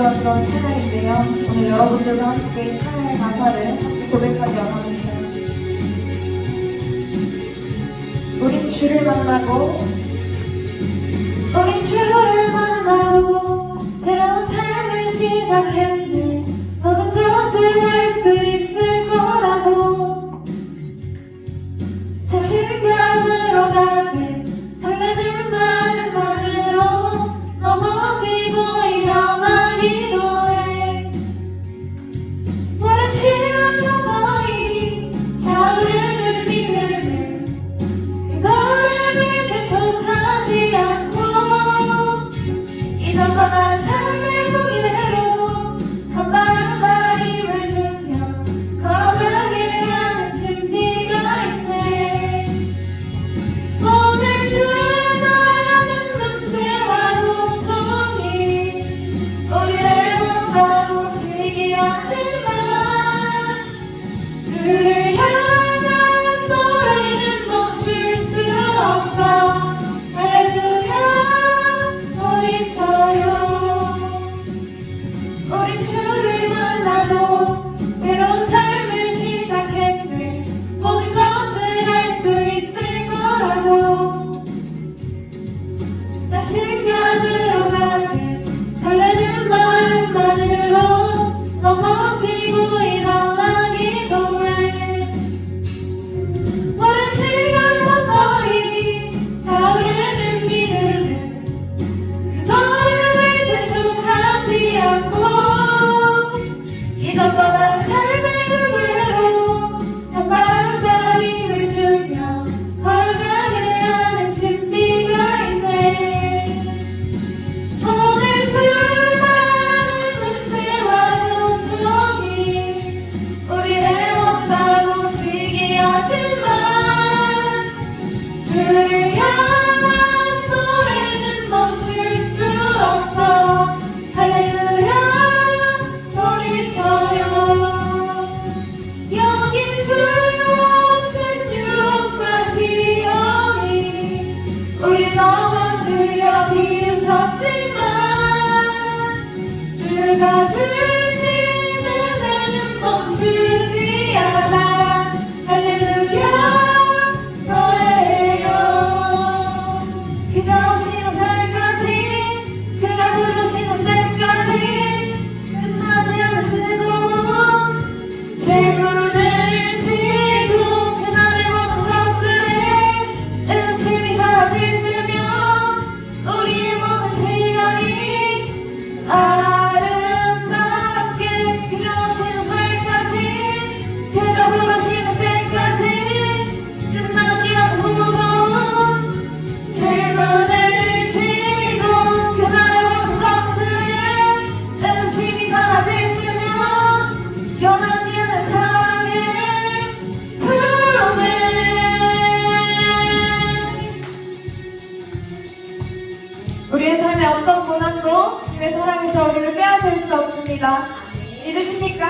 만들어주던 찬양인데요. 오늘 여러분들과 함께 찬양의 가사를 함께 고백하기 원합니다. 우린 주를 만나고 새로운 삶을 시작했네. 모든 것을 알 수 있을 거라고 자신감으로 가득 설레는 마음만으로 넘어지고 일어나기도 해. 오랜 시간 서서히 차오르는 믿음은 그거를 재촉하지 않고 이전과 다른 삶의 무게로 한바람과 힘을 주며 걸어가게 하는 준비가 있네. 오늘 수많은 문제와 고통이 우리를 못하고 시기하지만 주를 향한 노래는 멈출 수 없어. 우린 주를 만나고 새로운 삶을 시작했네. 모든 것을 알 수 있을 거라고 자신감으로 가득 설레는 마음만으로 넘어지고 일어나기도 해. 오랜 시간 서서히 차오르는 믿음은 그거를 재촉하지 않고 이전과 다른 삶의 무게로 한바람과 힘을 주며 걸어가게 하는 준비가 있네. 오늘 수많은 문제와 고통이 우리를 못하고 시기하지만 주를 향한 노래는 멈출 수 없어. 할렐루야 소리쳐요. 여긴 수없는 유혹과 시험이 우리 넘어뜨려 비웃었지만 주가 주신 은혜는 멈추지 않아. 할렐루야 노래해요. 그가 오시는 날까지 그가 부르시는 때까지 끝나지 않는 뜨거운 질문을 지고 그날의 모든 것들에 의심이 사라질 때면 우리의 모든 시간이 아름답게 그가 오시는 날까지 그가 부르시는 때까지 끝나지 않는 무거운 질문을 지고 그날의 모든 것들에 의심이 사라질 때면 변하지 않는 사랑의 품에 우리의 삶의 어떤 고난도 주님의 사랑에서 우리를 빼앗을 수 없습니다. 믿으십니까?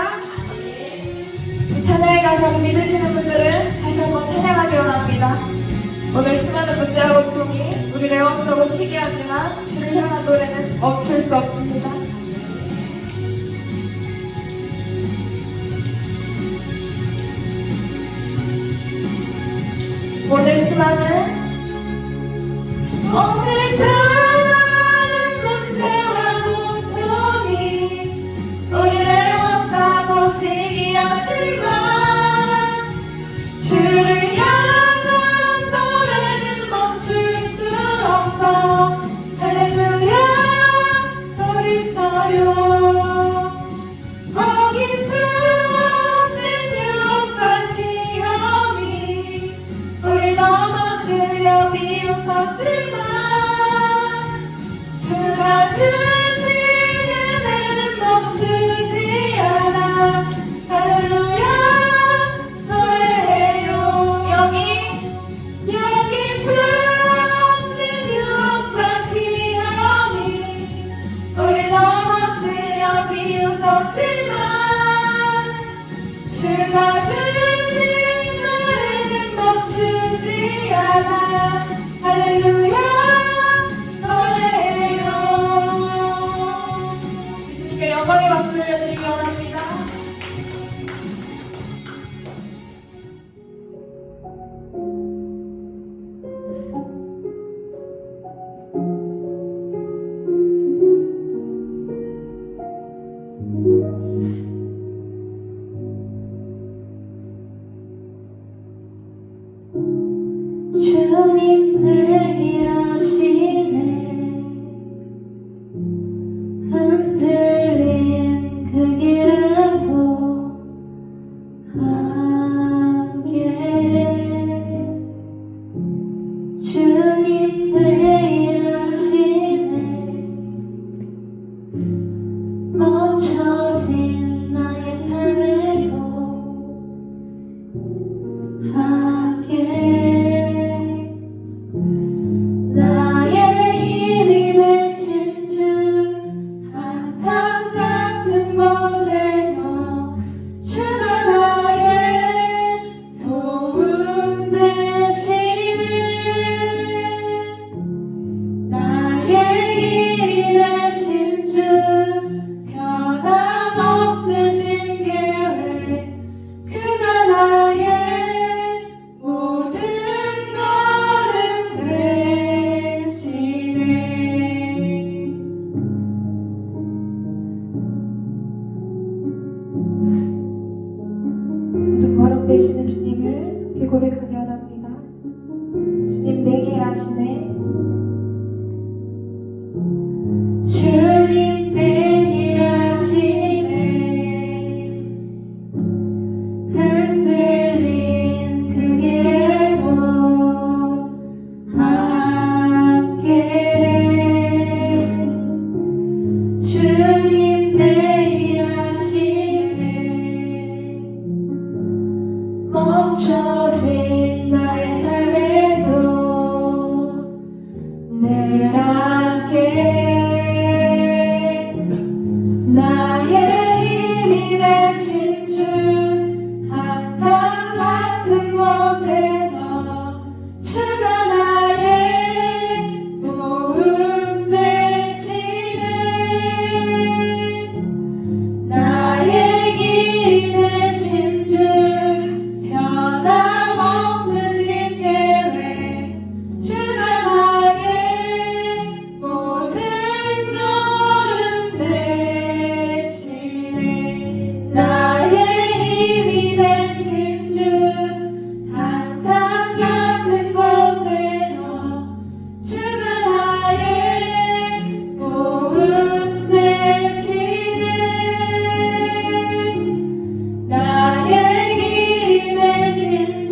이 찬양의 가사를 믿으시는 분들은 다시 한번 찬양하기 원합니다. 오늘 수많은 문제와 고통이 우리를 애워싸고 시기하지만 주를 향한 노래는 멈출 수 없습니다. 오늘 수많은 문제와 고통이 우리를 애워싸고 시기하지만 주를 향한 노래는 멈출 수 없어. 할렐루야 소리쳐요. 거기 수없는 유혹과 시험이 우릴 넘어뜨려 비웃었지만 주가 주신 은혜는 멈추지 않아. 할렐루야 노래해요. 여기 수없는 유혹과 시험이 우릴 넘어뜨려 비웃었지만 주가 주신 은혜는 멈추지 않아. 할렐루야 노래해요. 박수 올려드리기 원합니다. 주님 내 길 아시네 흔들린 그 길에도 함께 주님 내 일 하시네 멈춰진 나의 삶에도 함께 나의 힘이 되신 주 항상 같은 곳에서 주가 나의 도움 되시네 나의 길이 되신 주 변함없으신 계획 주가 나의 모든 걸음 되시네 모든 걸음 되시는 주님을 함께 고백하기 원합니다. 주님 내 길 아시네. 주님 내 길 아시네 흔들린 그 길에도 함께 주님 내 일 하시네 멈춰진 나의 삶에도 늘 함께 나의 힘이 되신 주 항상 같은 곳에서 주가 나의 도움 되시네 나의 길이 되신 주 변함없으신 계획 주가 나의 모든 걸음 되시네 나의 힘이 되신 주 항상 같은 곳에서 주가 나의 도움 되시네 나의 길이 되신 주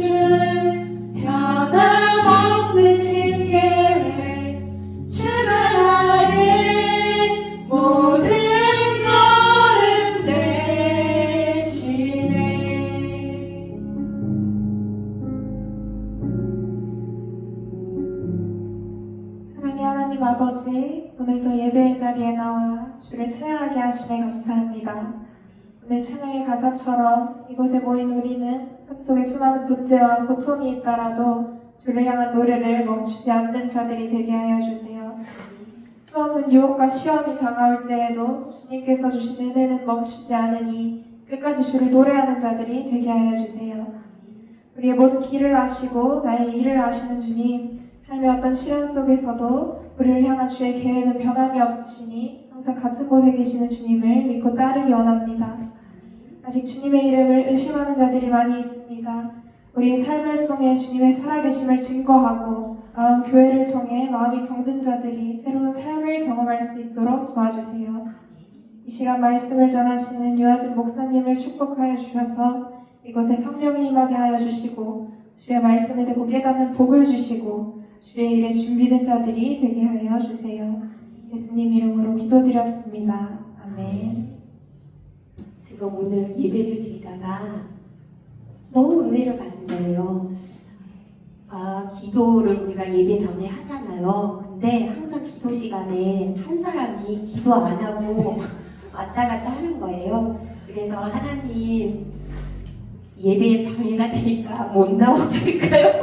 변함없으신 계획 주가 나의 모든 걸음 되시네 사랑의 하나님 아버지, 오늘도 예배의 자리에 나와 주를 찬양하게 하심에 감사합니다. 오늘 찬양의 가사처럼 이곳에 모인 우리는 삶 속에 수많은 문제와 고통이 있더라도 주를 향한 노래를 멈추지 않는 자들이 되게 하여 주세요. 수없는 유혹과 시험이 다가올 때에도 주님께서 주신 은혜는 멈추지 않으니 끝까지 주를 노래하는 자들이 되게 하여 주세요. 우리의 모든 길을 아시고 나의 일을 아시는 주님, 삶의 어떤 시련 속에서도 우리를 향한 주의 계획은 변함이 없으시니 항상 같은 곳에 계시는 주님을 믿고 따르기 원합니다. 아직 주님의 이름을 의심하는 자들이 많이 있습니다. 우리의 삶을 통해 주님의 살아계심을 증거하고 마음 교회를 통해 마음이 병든 자들이 새로운 삶을 경험할 수 있도록 도와주세요. 이 시간 말씀을 전하시는 유아진 목사님을 축복하여 주셔서 이곳에 성령이 임하게 하여 주시고 주의 말씀을 듣고 깨닫는 복을 주시고 주의 일에 준비된 자들이 되게 하여 주세요. 예수님 이름으로 기도드렸습니다. 아멘. 제가 오늘 예배를 드리다가 너무 은혜를 받은 거예요. 기도를 우리가 예배 전에 하잖아요. 근데 항상 기도 시간에 한 사람이 기도 안 하고 왔다 갔다 하는 거예요. 그래서 하나님 예배에 방해가 될까 못 나오게 할까요?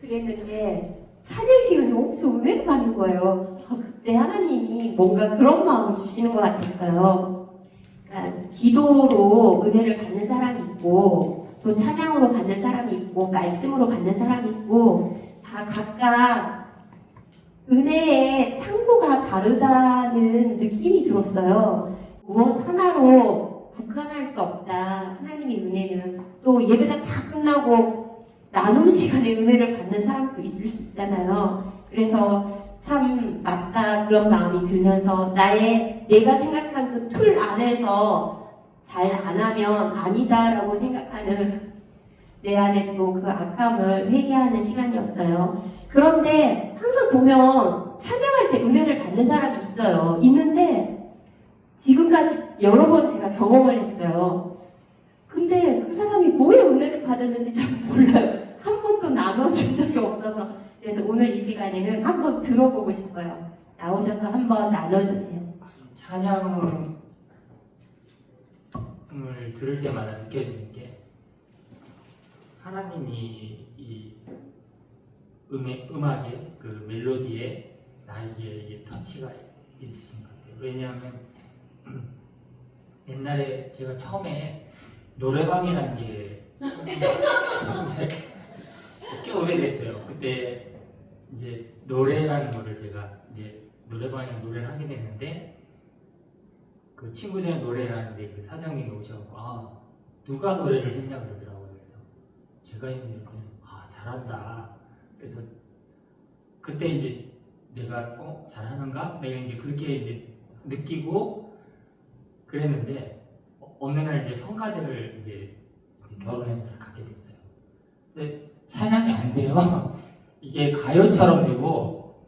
그랬는데 찬양 시간에 엄청 은혜를 받는 거예요. 그때 하나님이 뭔가 그런 마음을 주시는 것 같았어요. 그러니까 기도로 은혜를 받는 사람이 있고 또 찬양으로 받는 사람이 있고 말씀으로 받는 사람이 있고 다 각각 은혜의 창고가 다르다는 느낌이 들었어요. 무엇 하나로 국한할 수 없다. 하나님의 은혜는 또 예배가 다 끝나고 나눔 시간에 은혜를 받는 사람도 있을 수 있잖아요. 그래서 참 맞다 그런 마음이 들면서 내가 생각한 그 틀 안에서 잘 안 하면 아니다라고 생각하는 내 안에 또 그 악함을 회개하는 시간이었어요. 그런데 항상 보면 찬양할 때 은혜를 받는 사람이 있어요. 있는데 지금까지 여러 번 제가 경험을 했어요. 근데 그 사람이 뭐에 은혜를 받았는지 잘 몰라요. 한 번도 나눠준 적이 없어서. 그래서 오늘 이 시간에는 한번 들어보고 싶어요. 나오셔서 한번 나눠주세요. 찬양을 들을 때마다 느껴지는 게 하나님이 이 음악의 그 멜로디에 나에게 이게 터치가 있으신 것 같아요. 왜냐하면 옛날에 제가 처음에 노래방이라는 게 꽤 오래됐어요. 그때 이제 노래라는 거를 제가 이제 노래방에 노래를 하게 됐는데 그 친구들이랑 노래를 하는데 그 사장님이 오셔서 누가 노래를 했냐 그러더라고요. 그래서 제가 했는데 잘한다. 그래서 그때 이제 내가 잘하는가? 내가 이제 그렇게 이제 느끼고 그랬는데 어느 날 이제 성가대를 이제 결혼해서 갖게 됐어요. 근데 찬양이 안 돼요. 이게 가요처럼 되고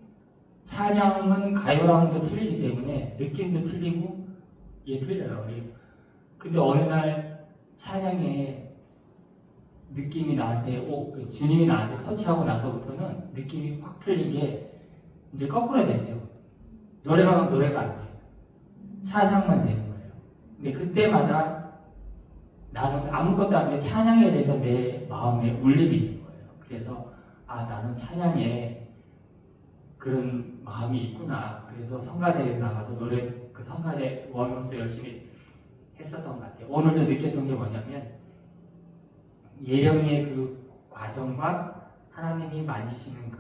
찬양은 가요랑도 틀리기 때문에 느낌도 틀리고 이게 틀려요. 근데 어느 날 찬양에 느낌이 나한테 주님이 나한테 터치하고 나서부터는 느낌이 확 틀린 게 이제 거꾸로 됐어요. 노래방은 노래가 안 돼요. 찬양만 되는 거예요. 근데 그때마다 나는 아무것도 안 돼 찬양에 대해서 내 마음에 울림이 있는 거예요. 그래서 나는 찬양에 그런 마음이 있구나. 그래서 성가대에서 나가서 그 성가대 원으로서 열심히 했었던 것 같아요. 오늘도 느꼈던 게 뭐냐면 예령이의 그 과정과 하나님이 만지시는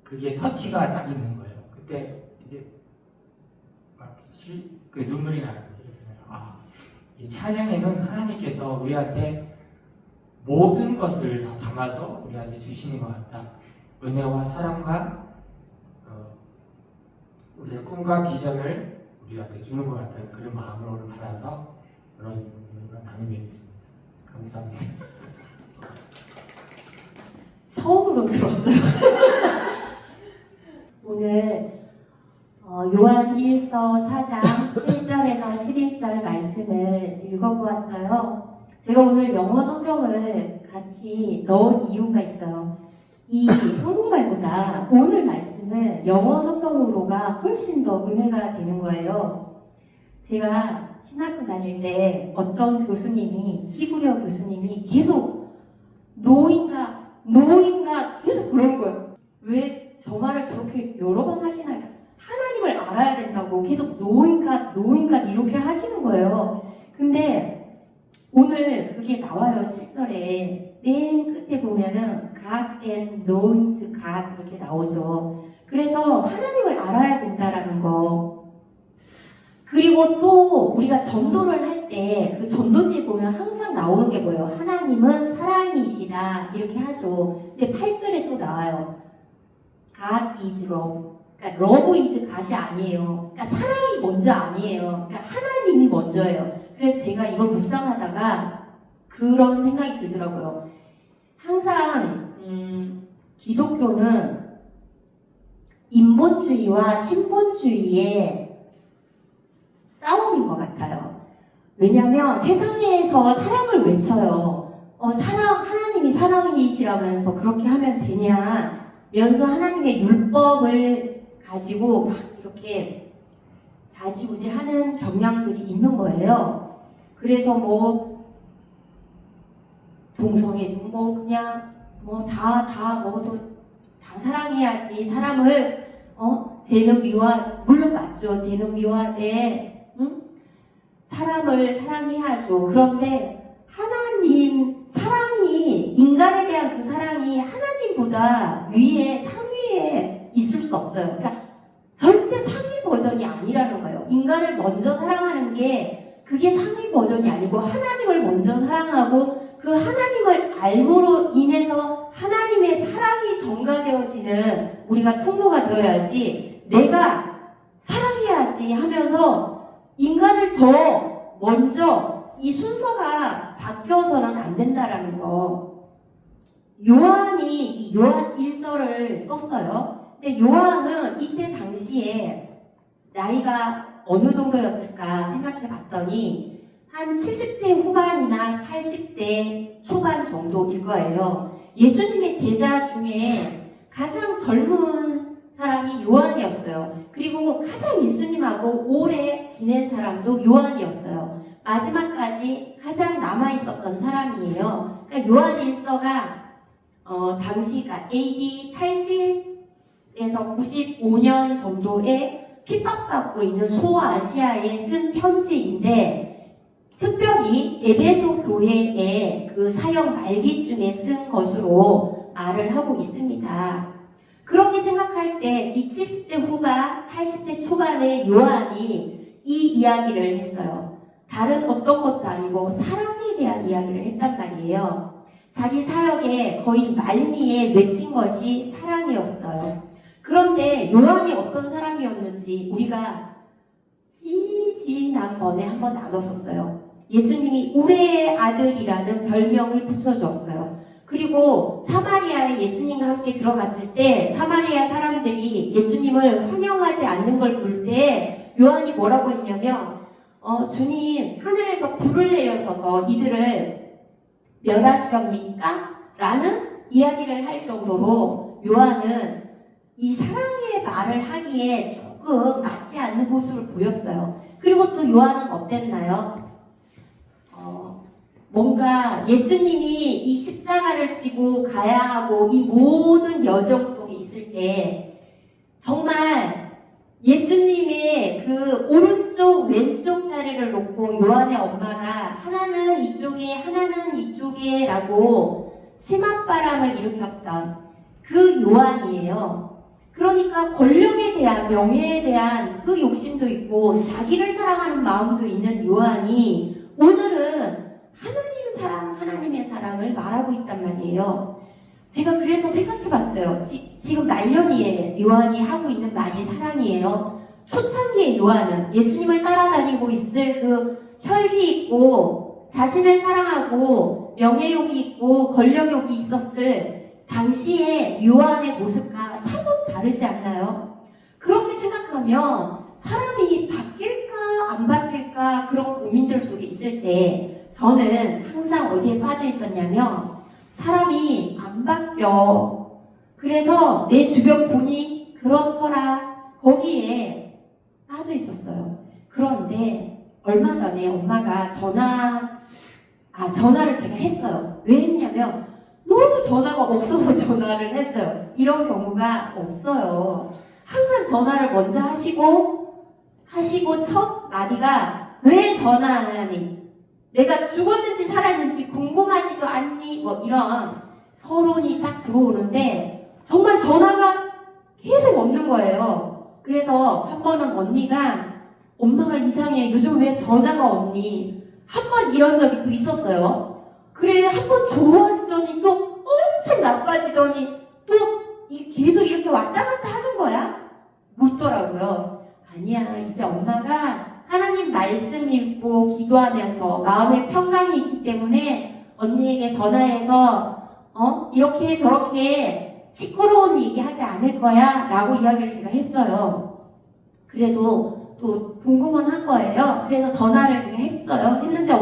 그게 터치가 딱 있는 거예요. 그때 이제 그 눈물이 나는 거예요. 이 찬양에는 하나님께서 우리한테 모든 것을 다 담아서 우리한테 주시는 것 같다. 은혜와 사랑과 우리의 꿈과 비전을 우리한테 주는 것 같다는 그런 마음을 오늘 받아서 여러분들과 나누겠습니다. 감사합니다. 처음으로 들었어요. 오늘 요한 1서 4장 7절에서 11절 말씀을 읽어보았어요. 제가 오늘 영어 성경을 같이 넣은 이유가 있어요. 이 한국말보다 오늘 말씀은 영어 성경으로가 훨씬 더 은혜가 되는 거예요. 제가 신학교 다닐 때 어떤 교수님이, 히브리어 교수님이 계속 노인가 계속 그러는 거예요. 왜 저 말을 저렇게 여러 번 하시나? 하나님을 알아야 된다고 계속 노인가 이렇게 하시는 거예요. 근데 오늘 그게 나와요. 7절에 맨 끝에 보면은 God and knowing God 이렇게 나오죠. 그래서 하나님을 알아야 된다라는 거. 그리고 또 우리가 전도를 할 때 그 전도지에 보면 항상 나오는 게 뭐예요? 하나님은 사랑이시다 이렇게 하죠. 근데 8절에 또 나와요. God is love. 그러니까 love is God이 아니에요. 그러니까 사랑이 먼저 아니에요. 그러니까 하나님이 먼저예요. 그래서 제가 이걸 묵상하다가 그런 생각이 들더라고요. 항상 기독교는 인본주의와 신본주의의 싸움인 것 같아요. 왜냐하면 세상에서 사랑을 외쳐요. 하나님이 사랑이시라면서 그렇게 하면 되냐 면서 하나님의 율법을 가지고 막 이렇게 자지우지하는 경향들이 있는 거예요. 그래서 동성애 다 먹어도 다 사랑해야지. 사람을 쟤는 물론 맞죠. 쟤는 미워하되 사람을 사랑해야죠. 그런데 하나님 사랑이 인간에 대한 그 사랑이 하나님보다 위에 상위에 있을 수 없어요. 그러니까 절대 상위 버전이 아니라는 거예요. 인간을 먼저 사랑하는 게 그게 상위 버전이 아니고 하나님을 먼저 사랑하고 그 하나님을 알므로 인해서 하나님의 사랑이 전가되어지는 우리가 통로가 되어야지 내가 사랑해야지 하면서 인간을 더 먼저 이 순서가 바뀌어서는 안 된다라는 거. 요한이 이 요한 1서를 썼어요. 근데 요한은 이때 당시에 나이가 어느 정도였을까 생각해 봤더니 한 70대 후반이나 80대 초반 정도일 거예요. 예수님의 제자 중에 가장 젊은 사람이 요한이었어요. 그리고 가장 예수님하고 오래 지낸 사람도 요한이었어요. 마지막까지 가장 남아있었던 사람이에요. 그러니까 요한 1서가 당시가 AD 80에서 95년 정도에 핍박받고 있는 소아시아에 쓴 편지인데 특별히 에베소 교회의 그 사역 말기쯤에 쓴 것으로 말을 하고 있습니다. 그렇게 생각할 때 이 70대 후반, 80대 초반의 요한이 이 이야기를 했어요. 다른 어떤 것도 아니고 사랑에 대한 이야기를 했단 말이에요. 자기 사역의 거의 말미에 맺힌 것이 사랑이었어요. 그런데 요한이 어떤 사람이었는지 우리가 지난번에 한번 나눴었어요. 예수님이 우레의 아들이라는 별명을 붙여주었어요. 그리고 사마리아에 예수님과 함께 들어갔을 때 사마리아 사람들이 예수님을 환영하지 않는 걸 볼 때 요한이 뭐라고 했냐면 주님 하늘에서 불을 내려서서 이들을 멸하시렵니까? 라는 이야기를 할 정도로 요한은 이 사랑의 말을 하기에 조금 맞지 않는 모습을 보였어요. 그리고 또 요한은 어땠나요? 뭔가 예수님이 이 십자가를 지고 가야 하고 이 모든 여정 속에 있을 때 정말 예수님의 그 오른쪽 왼쪽 자리를 놓고 요한의 엄마가 하나는 이쪽에 하나는 이쪽에 라고 치맛바람을 일으켰던 그 요한이에요. 그러니까 권력에 대한 명예에 대한 그 욕심도 있고 자기를 사랑하는 마음도 있는 요한이 오늘은 하나님의 사랑을 말하고 있단 말이에요. 제가 그래서 생각해봤어요. 지금 말년이에 요한이 하고 있는 말이 사랑이에요. 초창기에 요한은 예수님을 따라다니고 있을 그 혈기 있고 자신을 사랑하고 명예욕이 있고 권력욕이 있었을 당시에 요한의 모습과 사뭇 다르지 않나요? 그렇게 생각하면 사람이 바뀔까 안 바뀔까 그런 고민들 속에 있을 때 저는 항상 어디에 빠져 있었냐면 사람이 안 바뀌어. 그래서 내 주변 분이 그렇더라. 거기에 빠져 있었어요. 그런데 얼마 전에 엄마가 전화를 제가 했어요. 왜 했냐면 너무 전화가 없어서 전화를 했어요. 이런 경우가 없어요. 항상 전화를 먼저 하시고 첫 마디가 왜 전화 안 하니? 내가 죽었는지 살았는지 궁금하지도 않니? 뭐 이런 서론이 딱 들어오는데 정말 전화가 계속 없는 거예요. 그래서 한 번은 엄마가 이상해. 요즘 왜 전화가 없니? 한 번 이런 적이 또 있었어요. 그래, 한 번 좋아지더니 또 엄청 나빠지더니 또 계속 이렇게 왔다 갔다 하는 거야? 묻더라고요. 아니야, 이제 엄마가 하나님 말씀 읽고 기도하면서 마음의 평강이 있기 때문에 언니에게 전화해서 이렇게 저렇게 시끄러운 얘기 하지 않을 거야 라고 이야기를 제가 했어요. 그래도 또 궁금은 한 거예요. 그래서 전화를 제가 했어요. 했는데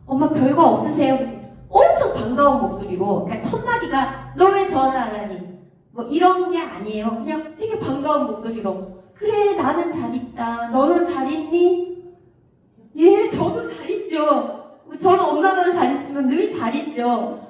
엄마 별거 없으세요? 엄청 반가운 목소리로, 그러니까 첫 마디가 너 왜 전화 안 하니? 뭐 이런 게 아니에요. 그냥 되게 반가운 목소리로 그래, 나는 잘 있다. 너는 잘 있니? 예, 저도 잘 있죠. 저는 엄마만 잘 있으면 늘 잘 있죠.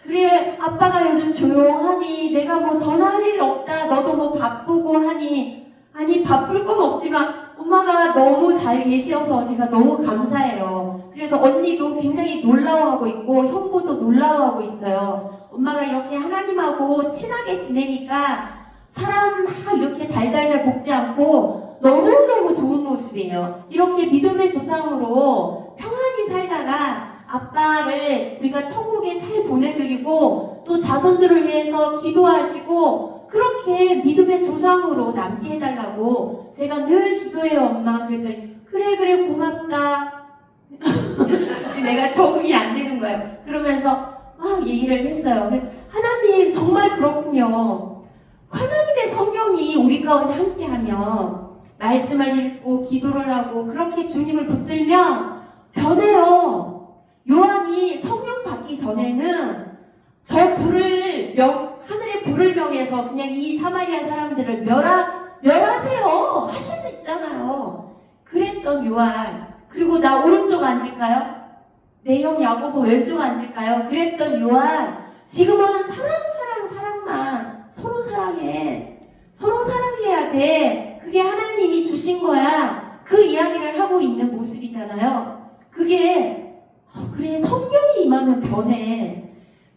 그래, 아빠가 요즘 조용하니, 내가 뭐 전화할 일 없다, 너도 뭐 바쁘고 하니, 아니, 바쁠 건 없지만, 엄마가 너무 잘 계셔서 제가 너무 감사해요. 그래서 언니도 굉장히 놀라워하고 있고, 형부도 놀라워하고 있어요. 엄마가 이렇게 하나님하고 친하게 지내니까, 사람 막 이렇게 달달달 볶지 않고, 너무너무 좋은 모습이에요. 이렇게 믿음의 조상으로 평안히 살다가, 아빠를 우리가 천국에 잘 보내드리고 또 자손들을 위해서 기도하시고 그렇게 믿음의 조상으로 남게 해달라고 제가 늘 기도해요, 엄마. 그랬더니 그래 고맙다. 내가 적응이 안 되는 거예요. 그러면서 막 얘기를 했어요. 하나님 정말 그렇군요. 하나님의 성령이 우리 가운데 함께하면 말씀을 읽고 기도를 하고 그렇게 주님을 붙들면 변해요. 요한이 성령 받기 전에는 저 하늘의 불을 명해서 그냥 이 사마리아 사람들을 멸하세요. 하실 수 있잖아요. 그랬던 요한. 그리고 나 오른쪽 앉을까요? 내 형 야고보 왼쪽 앉을까요? 그랬던 요한. 지금은 사랑만 서로 사랑해. 서로 사랑해야 돼. 그게 하나님이 주신 거야. 그 이야기를 하고 있는 모습이잖아요. 그게 그래, 성령이 임하면 변해.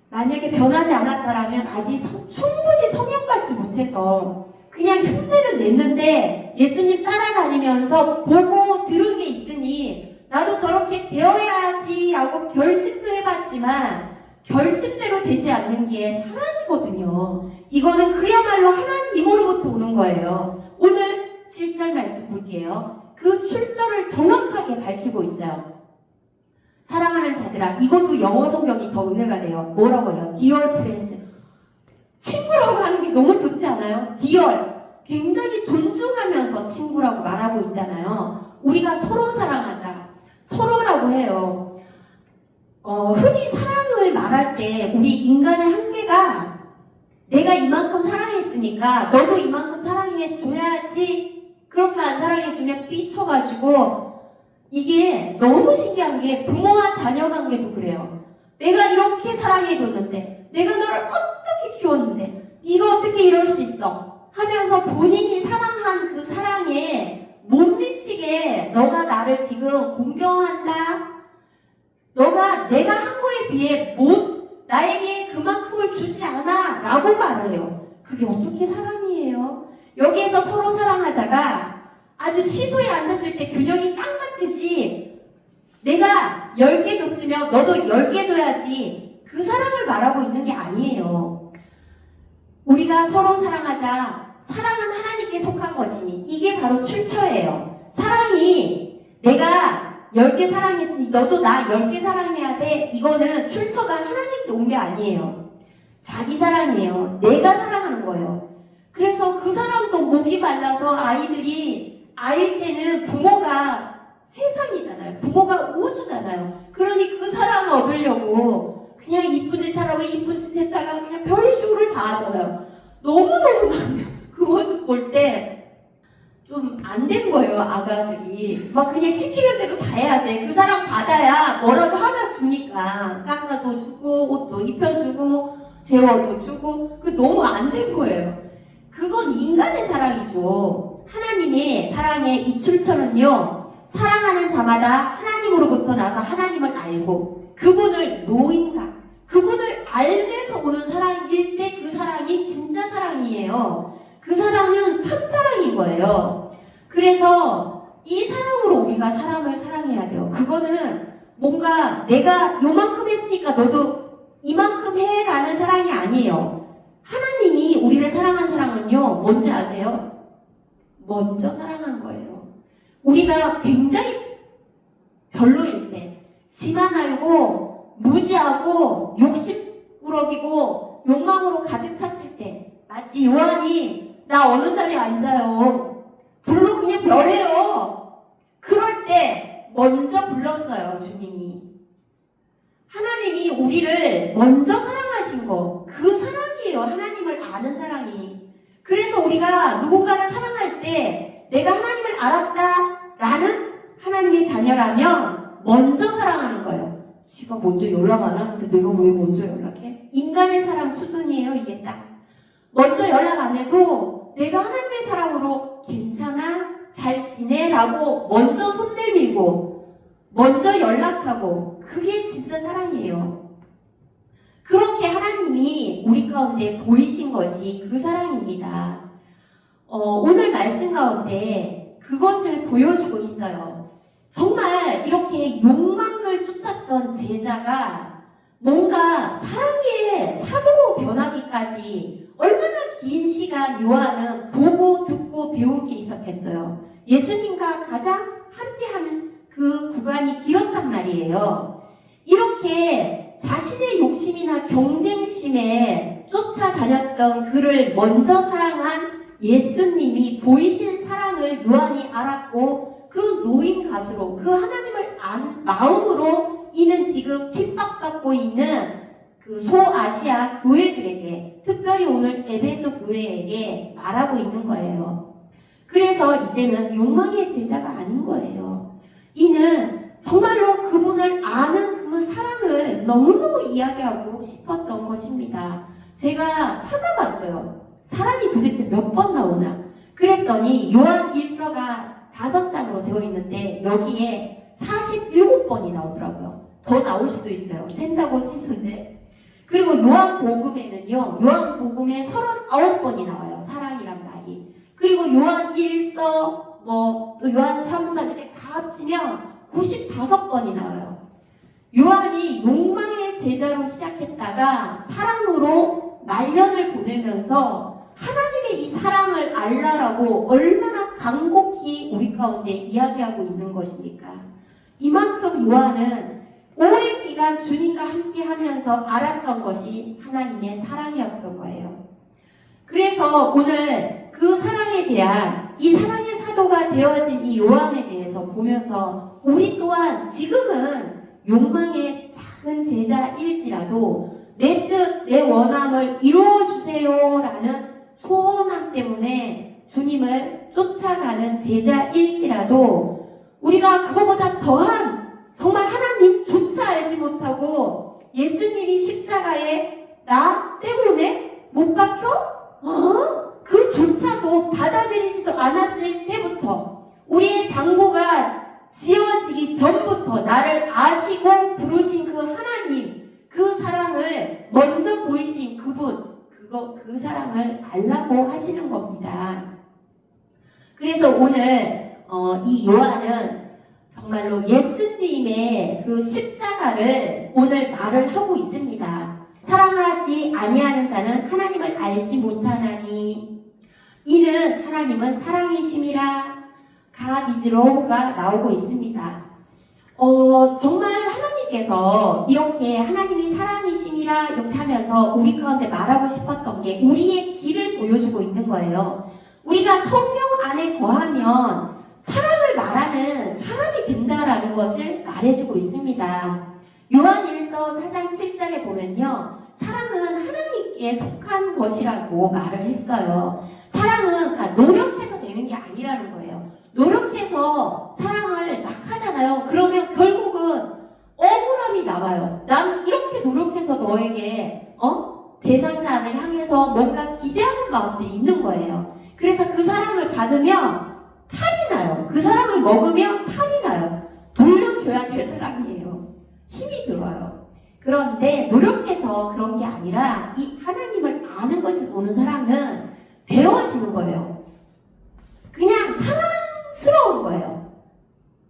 만약에 변하지 않았다라면 아직 충분히 성령받지 못해서 그냥 흉내는 냈는데 예수님 따라다니면서 보고 들은 게 있으니 나도 저렇게 되어야지 라고 결심도 해봤지만 결심대로 되지 않는 게 사랑이거든요. 이거는 그야말로 하나님으로부터 오는 거예요. 오늘 7절 말씀 볼게요. 그 출처를 정확하게 밝히고 있어요. 사랑하는 자들아, 이것도 영어 성경이 더 은혜가 돼요. 뭐라고 해요? Dear friends. 친구라고 하는 게 너무 좋지 않아요? Dear. 굉장히 존중하면서 친구라고 말하고 있잖아요. 우리가 서로 사랑하자. 서로라고 해요. 흔히 사랑을 말할 때 우리 인간의 한계가 내가 이만큼 사랑했으니까 너도 이만큼 사랑해줘야지. 그렇게 안 사랑해주면 삐쳐가지고 이게 너무 신기한 게 부모와 자녀 관계도 그래요. 내가 이렇게 사랑해줬는데 내가 너를 어떻게 키웠는데 네가 어떻게 이럴 수 있어 하면서 본인이 사랑한 그 사랑에 못 미치게 너가 나를 지금 공경한다. 너가 내가 한 거에 비해 나에게 그만큼을 주지 않아 라고 말을 해요. 그게 어떻게 사랑이에요? 여기에서 서로 사랑하자가 아주 시소에 앉았을 때 균형이 딱 맞듯이 내가 10개 줬으면 너도 10개 줘야지 그 사랑을 말하고 있는 게 아니에요. 우리가 서로 사랑하자. 사랑은 하나님께 속한 것이니 이게 바로 출처예요. 사랑이 내가 10개 사랑했으니 너도 나 10개 사랑해야 돼. 이거는 출처가 하나님께 온 게 아니에요. 자기 사랑이에요. 내가 사랑하는 거예요. 그래서 그 사람도 목이 말라서 아일 때는 부모가 세상이잖아요. 부모가 우주잖아요. 그러니 그 사랑을 얻으려고 그냥 이쁜 짓 하라고 이쁜 짓 했다가 그냥 별수를 다 하잖아요. 너무너무 그 모습 볼 때 좀 안 된 거예요, 아가들이. 막 그냥 시키는 대로 다 해야 돼. 그 사랑 받아야 뭐라도 하나 주니까. 깎아도 주고, 옷도 입혀주고, 재워도 주고. 그 너무 안 된 거예요. 그건 인간의 사랑이죠. 하나님의 사랑의 이 출처는요, 사랑하는 자마다 하나님으로부터 나서 하나님을 알고, 그분을 노인과, 그분을 알면서 오는 사랑일 때 그 사랑이 진짜 사랑이에요. 그 사랑은 참사랑인 거예요. 그래서 이 사랑으로 우리가 사람을 사랑해야 돼요. 그거는 뭔가 내가 요만큼 했으니까 너도 이만큼 해라는 사랑이 아니에요. 하나님이 우리를 사랑한 사랑은요, 뭔지 아세요? 먼저 사랑한 거예요. 우리가 굉장히 별로일 때, 지만 알고 무지하고 욕심꾸러기고 욕망으로 가득 찼을 때, 마치 요한이 나 어느 자리에 앉아요. 불러 그냥 별해요. 그럴 때 먼저 불렀어요, 주님이. 하나님이 우리를 먼저 사랑하신 거, 그 사랑이에요. 하나님을 아는 사랑이. 그래서 우리가 누군가를 사랑할 때 내가 하나님을 알았다라는 하나님의 자녀라면 먼저 사랑하는 거예요. 지가 먼저 연락 안 하는데 내가 왜 먼저 연락해? 인간의 사랑 수준이에요. 이게 딱. 먼저 연락 안 해도 내가 하나님의 사랑으로 괜찮아? 잘 지내라고 먼저 손 내밀고 먼저 연락하고 그게 진짜 사랑이에요. 그렇게 하나님이 우리 가운데 보이신 것이 그 사랑입니다. 오늘 말씀 가운데 그것을 보여주고 있어요. 정말 이렇게 욕망을 쫓았던 제자가 뭔가 사랑의 사도로 변하기까지 얼마나 긴 시간 요한은 보고 듣고 배울 게 있었겠어요. 예수님과 가장 함께하는 그 구간이 길었단 말이에요. 이렇게 자신의 욕심이나 경쟁심에 쫓아다녔던 그를 먼저 사랑한 예수님이 보이신 사랑을 요한이 알았고 그 노인 가수로 그 하나님을 안 마음으로 이는 지금 핍박받고 있는 그 소아시아 교회들에게 특별히 오늘 에베소 교회에게 말하고 있는 거예요. 그래서 이제는 욕망의 제자가 아닌 거예요. 이는 정말로 그분을 아는 그 사랑을 너무너무 이야기하고 싶었던 것입니다. 제가 찾아봤어요. 사랑이 도대체 몇 번 나오나? 그랬더니 요한 1서가 5장으로 되어 있는데 여기에 47번이 나오더라고요. 더 나올 수도 있어요. 센다고 세수인데. 그리고 요한복음에는요. 요한복음에 39번이 나와요. 사랑이란 말이. 그리고 요한 1서 또 요한 3서 이렇게 다 합치면 95번이 나와요. 요한이 욕망의 제자로 시작했다가 사랑으로 말년을 보내면서 하나님의 이 사랑을 알라라고 얼마나 간곡히 우리 가운데 이야기하고 있는 것입니까? 이만큼 요한은 오랜 기간 주님과 함께 하면서 알았던 것이 하나님의 사랑이었던 거예요. 그래서 오늘 그 사랑에 대한 이 사랑의 사도가 되어진 이 요한에 대해서 보면서 우리 또한 지금은 욕망의 작은 제자일지라도 내 뜻, 내 원함을 이루어주세요라는 소원함 때문에 주님을 쫓아가는 제자일지라도 우리가 그거보다 더한 정말 하나님조차 알지 못하고 예수님이 십자가에 나 때문에 못 박혀? 그조차도 받아들이지도 않았을 때부터 우리의 장부가 지어지기 전부터 나를 아시고 부르신 그 하나님 그 사랑을 먼저 보이신 그분 그 사랑을 알라고 하시는 겁니다. 그래서 오늘 이 요한은 정말로 예수님의 그 십자가를 오늘 말을 하고 있습니다. 사랑하지 아니하는 자는 하나님을 알지 못하나니 이는 하나님은 사랑이심이라 가비즈로우가 나오고 있습니다. 정말 하나님께서 이렇게 하나님이 사랑이심이라 이렇게 하면서 우리 가운데 말하고 싶었던 게 우리의 길을 보여주고 있는 거예요. 우리가 성령 안에 거하면 사랑을 말하는 사람이 된다라는 것을 말해주고 있습니다. 요한 1서 4장 7절에 보면요. 사랑은 하나님께 속한 것이라고 말을 했어요. 사랑은 노력해서 되는 게 아니라는 거예요. 노력해서 사랑을 막 하잖아요. 그러면 결국은 억울함이 나와요. 난 이렇게 노력해서 너에게 대상자를 향해서 뭔가 기대하는 마음들이 있는 거예요. 그래서 그 사랑을 받으면 탈이 나요. 그 사랑을 먹으면 탈이 나요. 돌려줘야 될 사랑이에요. 힘이 들어요. 그런데 노력해서 그런 게 아니라 이 하나님을 아는 것에서 오는 사랑은 배워지는 거예요. 그냥 사랑스러운 거예요.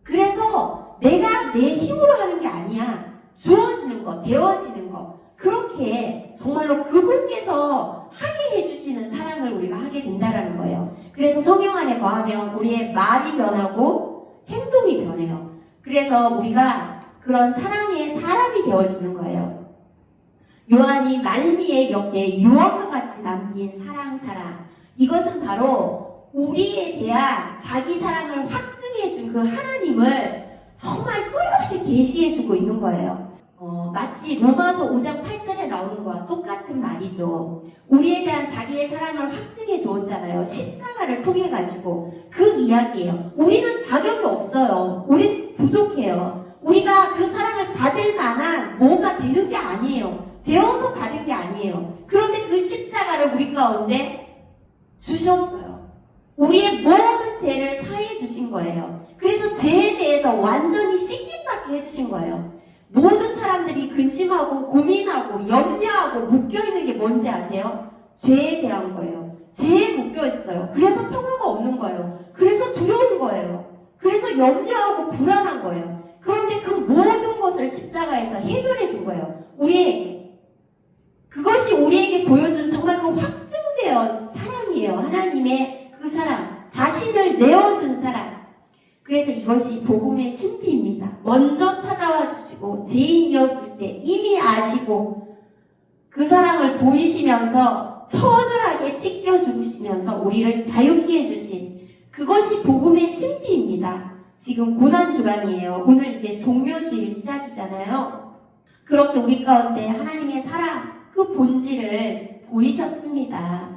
그래서 내가 내 힘으로 하는 게 아니야. 주어지는 거, 되어지는 거. 그렇게 정말로 그분께서 하게 해주시는 사랑을 우리가 하게 된다라는 거예요. 그래서 성령 안에 거하면 우리의 말이 변하고 행동이 변해요. 그래서 우리가 그런 사랑의 사람이 되어지는 거예요. 요한이 말미에 이렇게 유언과 같이 남긴 사랑. 이것은 바로 우리에 대한 자기 사랑을 확증해준 그 하나님을 정말 끊임없이 계시해주고 있는 거예요. 마치 로마서 5장 8절에 나오는 거와 똑같은 말이죠. 우리에 대한 자기의 사랑을 확증해 주었잖아요. 십자가를 통해 가지고 그 이야기예요. 우리는 자격이 없어요. 우린 부족해요. 우리가 그 사랑을 받을 만한 뭐가 되는 게 아니에요. 되어서 받은 게 주셨어요. 우리의 모든 죄를 사해 주신 거예요. 그래서 죄에 대해서 완전히 씻김받게 해주신 거예요. 모든 사람들이 근심하고 고민하고 염려하고 묶여있는 게 뭔지 아세요? 죄에 대한 거예요. 죄에 묶여있어요. 그래서 평화가 없는 거예요. 그래서 두려운 거예요. 그래서 염려하고 불안한 거예요. 그런데 그 모든 것을 십자가에서 해결해 준 거예요. 우리에게. 그것이 우리에게 보여준 정말 그 확증되어 사랑이에요. 하나님의 그 사랑. 자신을 내어준 사랑. 그래서 이것이 복음의 신비입니다. 먼저 찾아와 주시고 죄인이었을 때 이미 아시고 그 사랑을 보이시면서 처절하게 찢겨 죽으시면서 우리를 자유케 해주신 그것이 복음의 신비입니다. 지금 고난주간이에요. 오늘 이제 종료주일 시작이잖아요. 그렇게 우리 가운데 하나님의 사랑 그 본질을 보이셨습니다.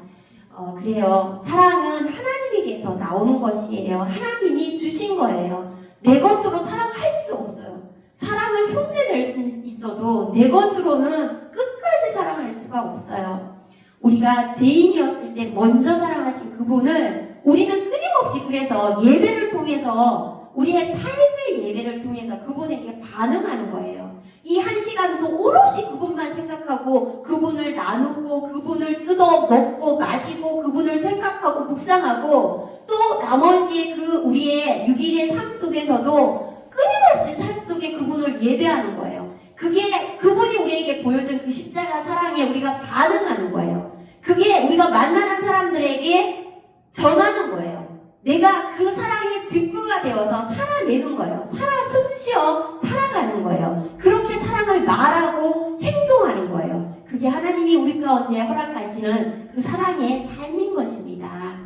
그래요. 사랑은 하나님에게서 나오는 것이에요. 하나님이 주신 거예요. 내 것으로 사랑할 수 없어요. 사랑을 흉내낼 수 있어도 내 것으로는 끝까지 사랑할 수가 없어요. 우리가 죄인이었을 때 먼저 사랑하신 그분을 우리는 끊임없이 그래서 예배를 통해서 우리의 삶의 예배를 통해서 그분에게 반응하는 거예요. 이 한 시간도 오롯이 그분만 생각하고 그분을 나누고 그분을 뜯어 먹고 마시고 그분을 생각하고 묵상하고 또 나머지의 그 우리의 6일의 삶 속에서도 끊임없이 삶 속에 그분을 예배하는 거예요. 그게 그분이 우리에게 보여준 그 십자가 사랑에 우리가 반응하는 거예요. 그게 우리가 만나는 사람들에게 전하는 거예요. 내가 그 사랑의 증거가 되어서 살아내는 거예요. 살아 숨쉬어 살아가는 거예요. 그렇게 사랑을 말하고 행동하는 거예요. 그게 하나님이 우리 가운데 허락하시는 그 사랑의 삶인 것입니다.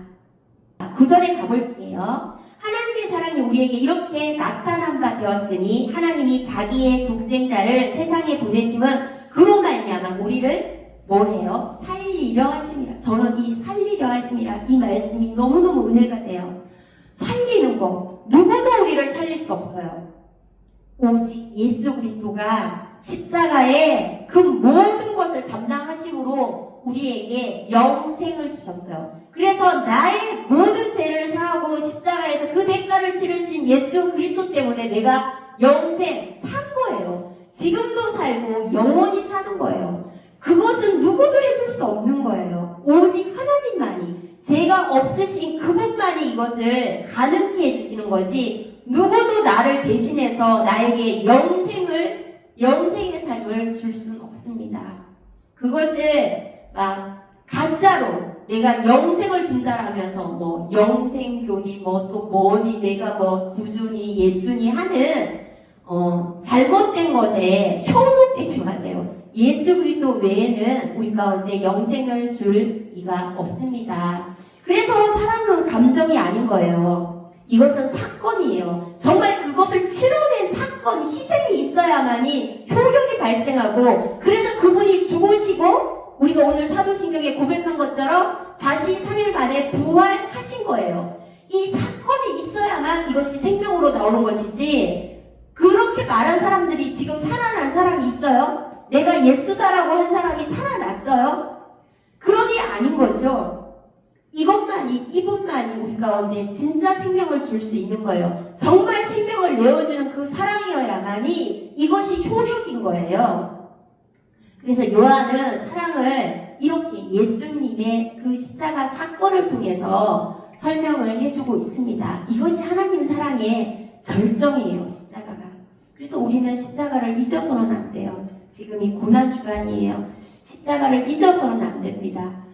9절에 가볼게요. 하나님의 사랑이 우리에게 이렇게 나타난 바 되었으니 하나님이 자기의 독생자를 세상에 보내심은 그로 말미암아 우리를 뭐해요? 살리려 하심이라. 저는 이 살리려 하심이라 이 말씀이 너무너무 은혜가 돼요. 살리는 거 누구도 우리를 살릴 수 없어요. 오직 예수 그리스도가 십자가에 그 모든 것을 담당하심으로 우리에게 영생을 주셨어요. 그래서 나의 모든 죄를 사하고 십자가에서 그 대가를 치르신 예수 그리스도 때문에 내가 영생 산 거예요. 지금도 살고 영원히 사는 거예요. 그것은 누구도 해줄 수 없는 거예요. 오직 하나님만이, 죄가 없으신 그분만이 이것을 가능케 해주시는 거지 누구도 나를 대신해서 나에게 영생의 삶을 줄 수는 없습니다. 그것을 막 가짜로 내가 영생을 준다라면서 뭐 영생교니 뭐 또 뭐니 내가 뭐 구주니 예수니 하는 잘못된 것에 현혹되지 마세요. 예수 그리스도 외에는 우리 가운데 영생을 줄 이가 없습니다. 그래서 사랑은 감정이 아닌 거예요. 이것은 사건이에요. 정말 그것을 치러낸 사건, 희생이 있어야만이 효력이 발생하고 그래서 그분이 죽으시고 우리가 오늘 사도신경에 고백한 것처럼 다시 3일 만에 부활하신 거예요. 이 사건이 있어야만 이것이 생명으로 나오는 것이지 그렇게 말한 사람들이 지금 살아난 사람이 있어요? 내가 예수다라고 한 사람이 살아났어요? 그러니 아닌 거죠. 이분만이 우리 가운데 진짜 생명을 줄 수 있는 거예요. 정말 생명을 내어주는 그 사랑이어야만이 이것이 효력인 거예요. 그래서 요한은 사랑을 이렇게 예수님의 그 십자가 사건을 통해서 설명을 해주고 있습니다. 이것이 하나님 사랑의 절정이에요, 십자가가. 그래서 우리는 십자가를 잊어서는 안 돼요. 지금이 고난주간이에요. 십자가를 잊어서는 안 됩니다.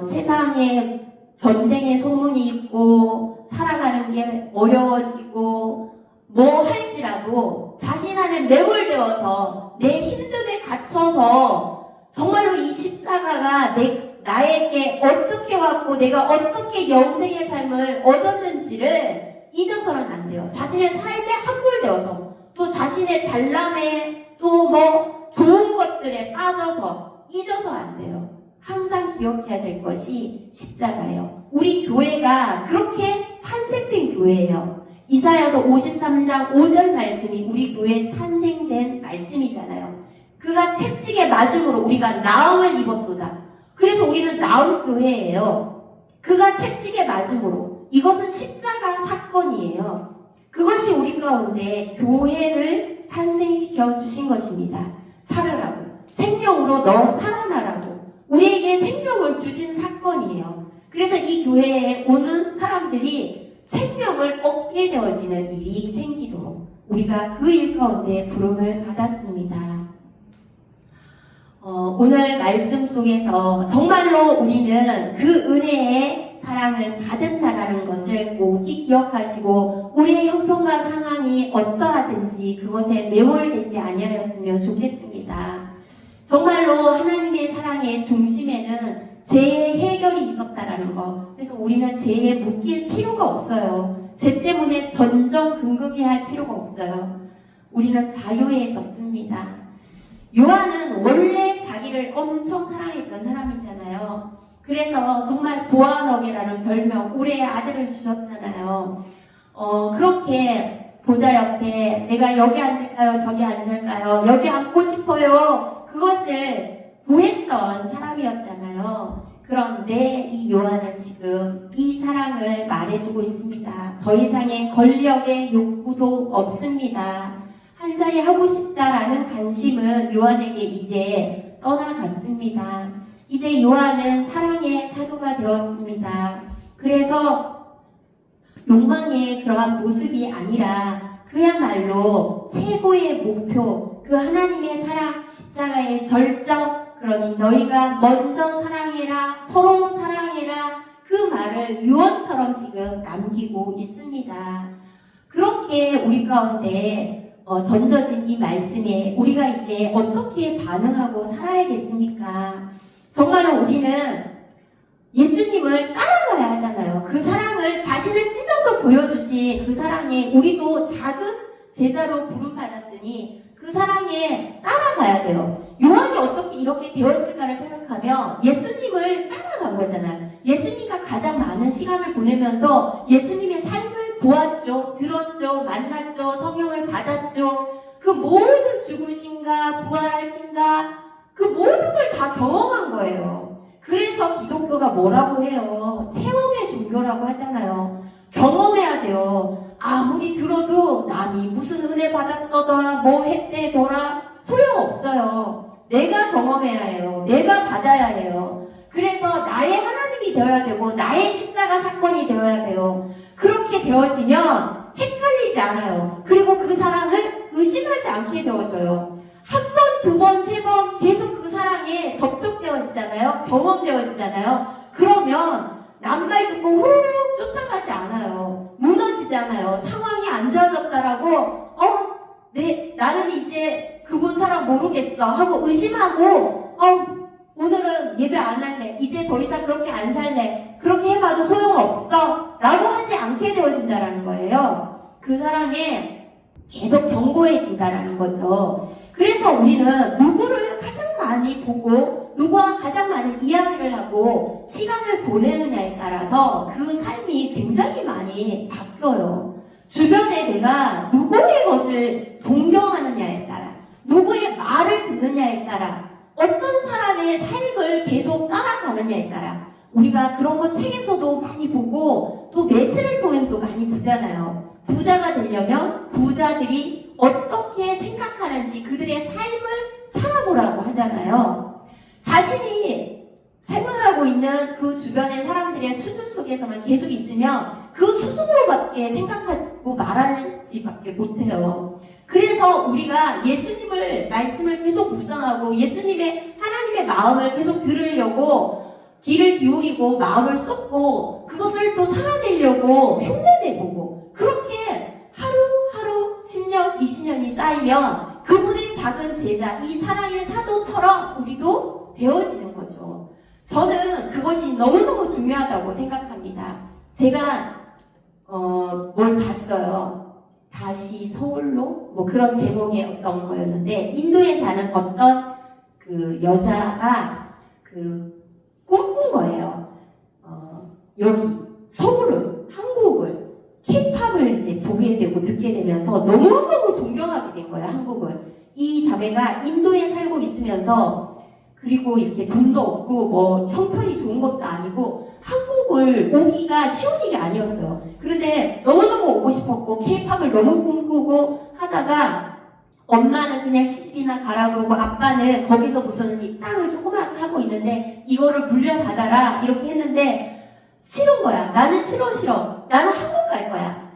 세상에 전쟁의 소문이 있고 살아가는 게 어려워지고 뭐 할지라도 자신 안에 매몰되어서 내 힘듦에 갇혀서 정말로 이 십자가가 나에게 어떻게 왔고 내가 어떻게 영생의 삶을 얻었는지를 잊어서는 안 돼요. 자신의 삶에 함몰되어서 또 자신의 잘남에 또 뭐 좋은 것들에 빠져서 잊어서 안 돼요. 항상 기억해야 될 것이 십자가예요. 우리 교회가 그렇게 탄생된 교회예요. 이사야서 53장 5절 말씀이 우리 교회에 탄생된 말씀이잖아요. 그가 채찍에 맞음으로 우리가 나음을 입었도다. 그래서 우리는 나음 교회예요. 그가 채찍에 맞음으로 이것은 십자가 사건이에요. 그것이 우리 가운데 교회를 탄생시켜 주신 것입니다. 살아라고. 생명으로 너 살아나라고. 우리에게 생명을 주신 사건이에요. 그래서 이 교회에 오는 사람들이 생명을 얻게 되어지는 일이 생기도록 우리가 그 일 가운데 부름을 받았습니다. 오늘 말씀 속에서 정말로 우리는 그 은혜의 사랑을 받은 자라는 것을 꼭 기억하시고 우리의 형편과 상황이 어떠하든지 그것에 매몰되지 아니하였으면 좋겠습니다. 정말로 하나님의 사랑의 중심에는 죄의 해결이 있었다라는 것. 그래서 우리는 죄에 묶일 필요가 없어요. 죄 때문에 전전긍긍해 할 필요가 없어요. 우리는 자유해졌습니다. 요한은 원래 자기를 엄청 사랑했던 사람이잖아요. 그래서 정말 보아너게라는 별명, 우리의 아들을 주셨잖아요. 그렇게 보좌 옆에 내가 여기 앉을까요? 저기 앉을까요? 여기 앉고 싶어요. 그것을 구했던 사람이었잖아요. 그런데 이 요한은 지금 이 사랑을 말해주고 있습니다. 더 이상의 권력의 욕구도 없습니다. 한 자리 하고 싶다라는 관심은 요한에게 이제 떠나갔습니다. 이제 요한은 사랑의 사도가 되었습니다. 그래서 욕망의 그러한 모습이 아니라 그야말로 최고의 목표, 그 하나님의 사랑, 십자가의 절정, 그러니 너희가 먼저 사랑해라, 서로 사랑해라, 그 말을 유언처럼 지금 남기고 있습니다. 그렇게 우리 가운데 던져진 이 말씀에 우리가 이제 어떻게 반응하고 살아야겠습니까? 정말로 우리는 예수님을 따라가야 하잖아요. 그 사랑을 자신을 찢어서 보여주신 그 사랑에 우리도 작은 제자로 부름받았으니 그 사랑에 따라가야 돼요. 요한이 어떻게 이렇게 되었을까를 생각하면 예수님을 따라간 거잖아요. 예수님과 가장 많은 시간을 보내면서 예수님의 삶을 보았죠. 들었죠. 만났죠. 성령을 받았죠. 그 모든 죽으신가 부활하신가 그 모든 걸 다 경험한 거예요. 그래서 기독교가 뭐라고 해요? 체험의 종교라고 하잖아요. 경험해야 돼요. 아무리 들어도 남이 무슨 은혜 받았더라 뭐 했대더라 소용없어요. 내가 경험해야 해요. 내가 받아야 해요. 그래서 나의 하나님이 되어야 되고 나의 십자가 사건이 되어야 돼요. 그렇게 되어지면 헷갈리지 않아요. 그리고 그 사랑을 의심하지 않게 되어져요. 한 번, 두 번, 세 번 계속 그 사랑에 접촉되어지잖아요. 경험되어지잖아요. 그러면 남말 듣고 후루룩 쫓아가지 않아요. 무너지지 않아요. 상황이 안 좋아졌다라고 나는 이제 그분 사랑 모르겠어 하고 의심하고 오늘은 예배 안 할래. 이제 더 이상 그렇게 안 살래. 그렇게 해봐도 소용없어 라고 하지 않게 되어진다라는 거예요. 그 사랑에 계속 견고해진다라는 거죠. 그래서 우리는 누구를 가장 많이 보고 누구와 가장 많은 이야기를 하고 시간을 보내느냐에 따라서 그 삶이 굉장히 많이 바뀌어요. 주변에 내가 누구의 것을 동경하느냐에 따라 누구의 말을 듣느냐에 따라 어떤 사람의 삶을 계속 따라가느냐에 따라 우리가 그런 거 책에서도 많이 보고 또 매체를 통해서도 많이 보잖아요. 부자가 되려면 부자들이 어떻게 생각하는지 그들의 삶을 살아보라고 하잖아요. 자신이 생활하고 있는 그 주변의 사람들의 수준 속에서만 계속 있으면 그 수준으로밖에 생각하고 말하지 밖에 못해요. 그래서 우리가 예수님을 말씀을 계속 묵상하고 예수님의 하나님의 마음을 계속 들으려고 귀를 기울이고 마음을 쏟고 그것을 또 살아내려고 흉내내보고 그렇게 하루하루 10년, 20년이 쌓이면 그분의 작은 제자, 이 사랑의 사도처럼 우리도 되어지는 거죠. 저는 그것이 너무너무 중요하다고 생각합니다. 제가 뭘 봤어요. 다시 서울로 뭐 그런 제목의 어떤 거였는데 인도에 사는 어떤 그 여자가 그 꿈꾼 거예요. 여기 서울을 한국을 K-팝을 이제 보게 되고 듣게 되면서 너무너무 동경하게 된 거예요. 한국을. 이 자매가 인도에 살고 있으면서 그리고 이렇게 돈도 없고 뭐 형편이 좋은 것도 아니고 한국 한국을 오기가 쉬운 일이 아니었어요. 그런데 너무너무 오고 싶었고 K-팝을 너무 꿈꾸고 하다가 엄마는 그냥 시집이나 가라 그러고 아빠는 거기서 무슨 식당을 조그맣게 하고 있는데 이거를 물려받아라 이렇게 했는데 싫은 거야. 나는 싫어. 나는 한국 갈 거야.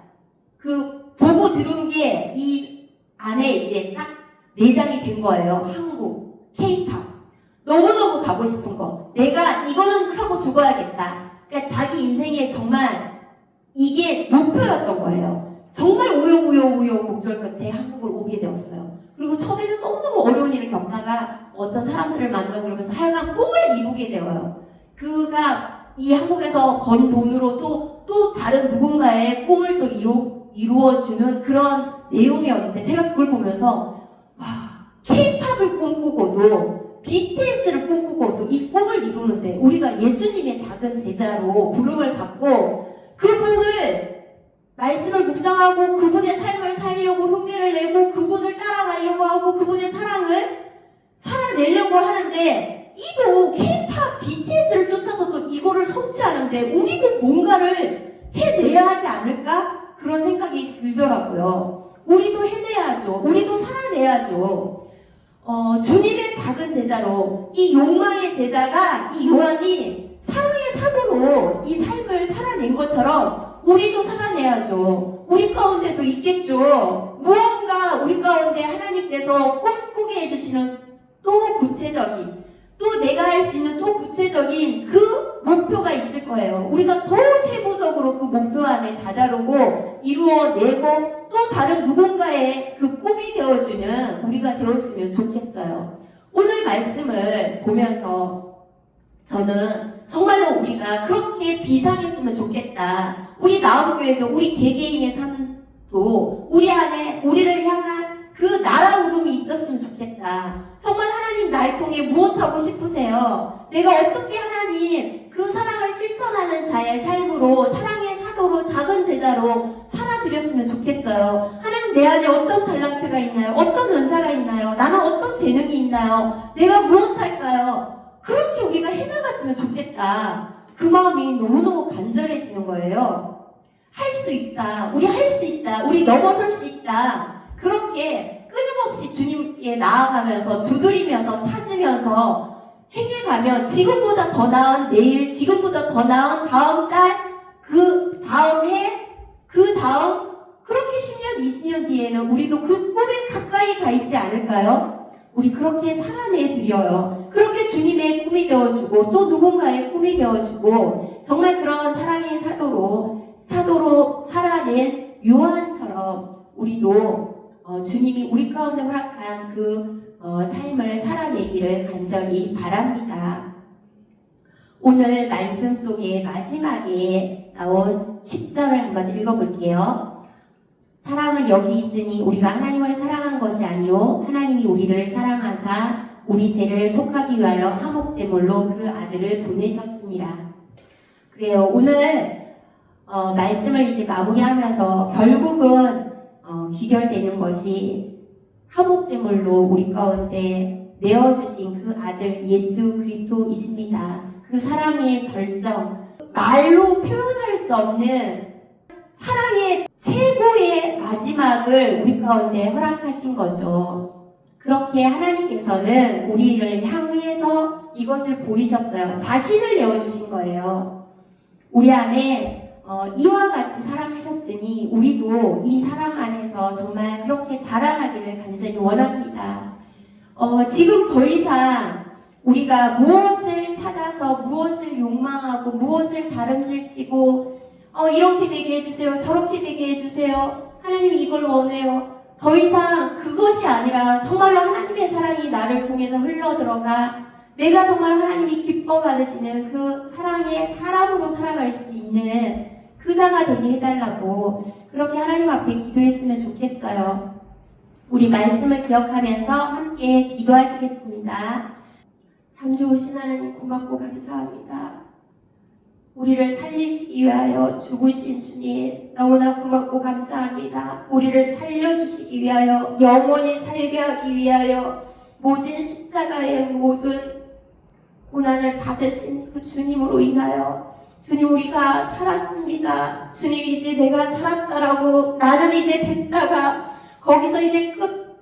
그 보고 들은 게 이 안에 이제 딱 내장이 된 거예요. 한국, K-팝. 너무너무 가고 싶은 거. 내가 이거는 하고 죽어야겠다. 그러니까 자기 인생에 정말 이게 목표였던 거예요. 정말 우여곡절 끝에 한국을 오게 되었어요. 그리고 처음에는 너무너무 어려운 일을 겪다가 어떤 사람들을 만나고 그러면서 하여간 꿈을 이루게 되어요. 그가 이 한국에서 번 돈으로 또 다른 누군가의 꿈을 또 이루어주는 그런 내용이었는데 제가 그걸 보면서 와, K-팝을 꿈꾸고도 BTS를 꿈꾸고도 이 꿈을 이루는데 우리가 예수님의 작은 제자로 부름을 받고 그분을 말씀을 묵상하고 그분의 삶을 살려고 흉내를 내고 그분을 따라가려고 하고 그분의 사랑을 살아내려고 하는데 이도 K-팝 BTS를 쫓아서도 이거를 성취하는데 우리도 뭔가를 해내야 하지 않을까? 그런 생각이 들더라고요. 우리도 해내야죠. 우리도 살아내야죠. 주님의 작은 제자로 이 욕망의 제자가 이 요한이 사랑의 사도로 이 삶을 살아낸 것처럼 우리도 살아내야죠. 우리 가운데도 있겠죠. 무언가 우리 가운데 하나님께서 꿈꾸게 해주시는 또 구체적인 또 내가 할 수 있는 또 구체적인 그 목표가 있을 거예요. 우리가 더 세부적으로 그 목표 안에 다다르고 이루어내고 또 다른 누군가의 그 꿈이 되어주는 우리가 되었으면 좋겠어요. 오늘 말씀을 보면서 저는 정말로 우리가 그렇게 비상했으면 좋겠다. 우리 나음교회도 우리 개개인의 삶도 우리 안에 우리를 향한 그 나라 울음이 있었으면 좋겠다. 정말 하나님 날 통해 무엇하고 싶으세요? 내가 어떻게 하나님 그 사랑을 실천하는 자의 삶으로 사랑의 사도로 작은 제자로 살아드렸으면 좋겠어요. 하나님 내 안에 어떤 달란트가 있나요? 어떤 은사가 있나요? 나는 어떤 재능이 있나요? 내가 무엇할까요? 그렇게 우리가 해나갔으면 좋겠다. 그 마음이 너무너무 간절해지는 거예요. 할 수 있다. 우리 할 수 있다. 우리 넘어설 수 있다. 그렇게 끊임없이 주님께 나아가면서 두드리면서 찾으면서 행해가면 지금보다 더 나은 내일, 지금보다 더 나은 다음 달, 그 다음 해, 그 다음 그렇게 10년, 20년 뒤에는 우리도 그 꿈에 가까이 가 있지 않을까요? 우리 그렇게 살아내드려요. 그렇게 주님의 꿈이 되어주고 또 누군가의 꿈이 되어주고 정말 그런 사랑의 사도로 살아낸 요한처럼 우리도 주님이 우리 가운데 허락한 그 삶을 살아내기를 간절히 바랍니다. 오늘 말씀 속에 마지막에 나온 10절을 한번 읽어볼게요. 사랑은 여기 있으니 우리가 하나님을 사랑한 것이 아니요 하나님이 우리를 사랑하사 우리 죄를 속하기 위하여 화목제물로 그 아들을 보내셨습니다. 그래요. 오늘 말씀을 이제 마무리하면서 결국은 귀결되는 것이 화목제물로 우리 가운데 내어주신 그 아들 예수 그리스도이십니다. 그 사랑의 절정, 말로 표현할 수 없는 사랑의 최고의 마지막을 우리 가운데 허락하신 거죠. 그렇게 하나님께서는 우리를 향해서 이것을 보이셨어요. 자신을 내어주신 거예요. 우리 안에 이와 같이 사랑하셨으니 우리도 이 사랑 안에서 정말 그렇게 자라나기를 간절히 원합니다. 지금 더 이상 우리가 무엇을 찾아서 무엇을 욕망하고 무엇을 다름질치고 이렇게 되게 해주세요. 저렇게 되게 해주세요. 하나님이 이걸 원해요. 더 이상 그것이 아니라 정말로 하나님의 사랑이 나를 통해서 흘러들어가 내가 정말 하나님이 기뻐 받으시는 그 사랑의 사람으로 살아갈 수 있는 그 자가 되게 해달라고 그렇게 하나님 앞에 기도했으면 좋겠어요. 우리 말씀을 기억하면서 함께 기도하시겠습니다. 참 좋으신 하나님 고맙고 감사합니다. 우리를 살리시기 위하여 죽으신 주님 너무나 고맙고 감사합니다. 우리를 살려주시기 위하여 영원히 살게 하기 위하여 모진 십자가의 모든 고난을 받으신 그 주님으로 인하여 주님, 우리가 살았습니다. 주님, 이제 내가 살았다라고 나는 이제 됐다가 거기서 이제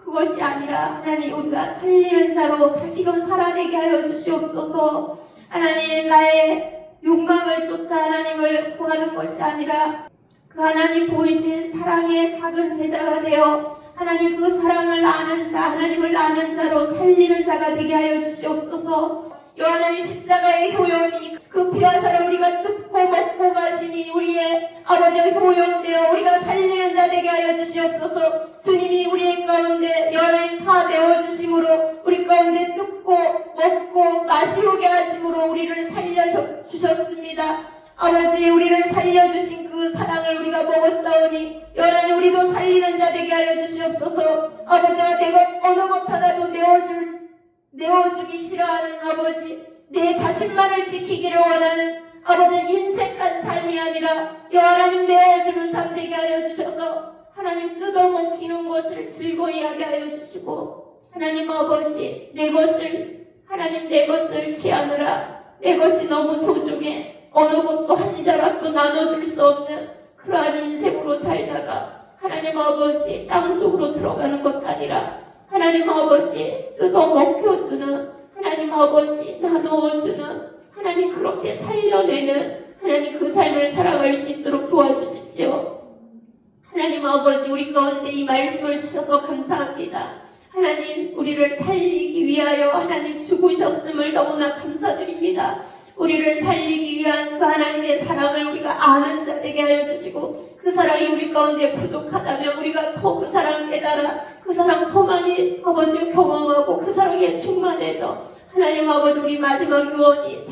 그것이 아니라 하나님, 우리가 살리는 자로 다시금 살아내게 하여 주시옵소서. 하나님, 나의 욕망을 쫓아 하나님을 구하는 것이 아니라 그 하나님 보이신 사랑의 작은 제자가 되어 하나님 그 사랑을 아는 자, 하나님을 아는 자로 살리는 자가 되게 하여 주시옵소서. 요한의 십자가의 효용이 그 피와 살을 우리가 뜯고 먹고 마시니 우리의 아버지의 효용되어 우리가 살리는 자 되게 하여 주시옵소서. 주님이 우리의 가운데 연예인 다 내어주심으로 우리 가운데 뜯고 먹고 마시오게 하심으로 우리를 살려주셨습니다. 아버지, 우리를 살려주신 그 사랑을 우리가 먹었사오니 여하나님 우리도 살리는 자 되게 하여 주시옵소서. 아버지가 내가 어느 것 하나도 내어주기 싫어하는 아버지, 내 자신만을 지키기를 원하는 아버지, 인색한 삶이 아니라 여하나님 내어주는 삶 되게 하여 주셔서 하나님 뜯어먹히는 것을 즐거이 하게 하여 주시고, 하나님 아버지, 내 것을 취하느라 내 것이 너무 소중해 어느 것도 한 자락도 나눠줄 수 없는 그러한 인생으로 살다가 하나님 아버지 땅속으로 들어가는 것 아니라 하나님 아버지 뜯어 먹혀주는, 하나님 아버지 나누어주는, 하나님 그렇게 살려내는 하나님 그 삶을 살아갈 수 있도록 도와주십시오. 하나님 아버지, 우리 가운데 이 말씀을 주셔서 감사합니다. 하나님, 우리를 살리기 위하여 하나님 죽으셨음을 너무나 감사드립니다. 우리를 살리기 위한 그 하나님의 사랑을 우리가 아는 자 되게 하여 주시고, 그 사랑이 우리 가운데 부족하다면 우리가 더 그 사랑 깨달아 그 사랑 더 많이 아버지 경험하고 그 사랑에 충만해져 하나님 아버지, 우리 마지막 유언이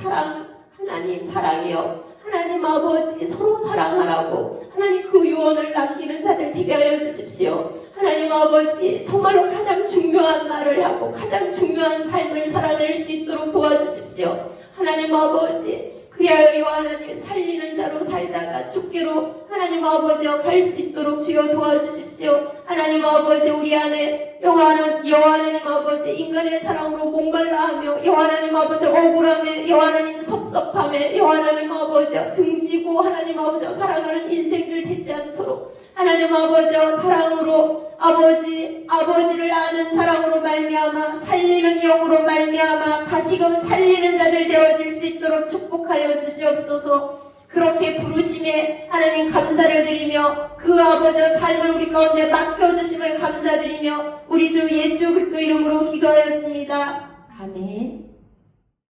하나님 사랑이요, 하나님 아버지 서로 사랑하라고 하나님 그 유언을 남기는 자들 되게 하여 주십시오. 하나님 아버지, 정말로 가장 중요한 말을 하고 가장 중요한 삶을 살아낼 수 있도록 도와주십시오. 하나님 아버지, 그리하여 하나님 살리는 자로 살다가 죽기로 하나님 아버지와 갈 수 있도록 주여 도와주십시오. 하나님 아버지, 우리 안에 여호와는 아버지 인간의 사랑으로 목말라하며 여호와는 아버지 억울함에 여호와는 섭섭함에 여호와는 아버지 등지고 하나님 아버지 살아가는 인생들 되지 않도록 하나님 아버지 사랑으로 아버지를 아는 사랑으로 말미암아 살리는 영으로 말미암아 다시금 살리는 자들 되어질 수 있도록 축복하여 주시옵소서. 그렇게 부르심에 하나님 감사를 드리며 그 아버지의 삶을 우리 가운데 맡겨주심을 감사드리며 우리 주 예수 그리스도 이름으로 기도하였습니다. 아멘.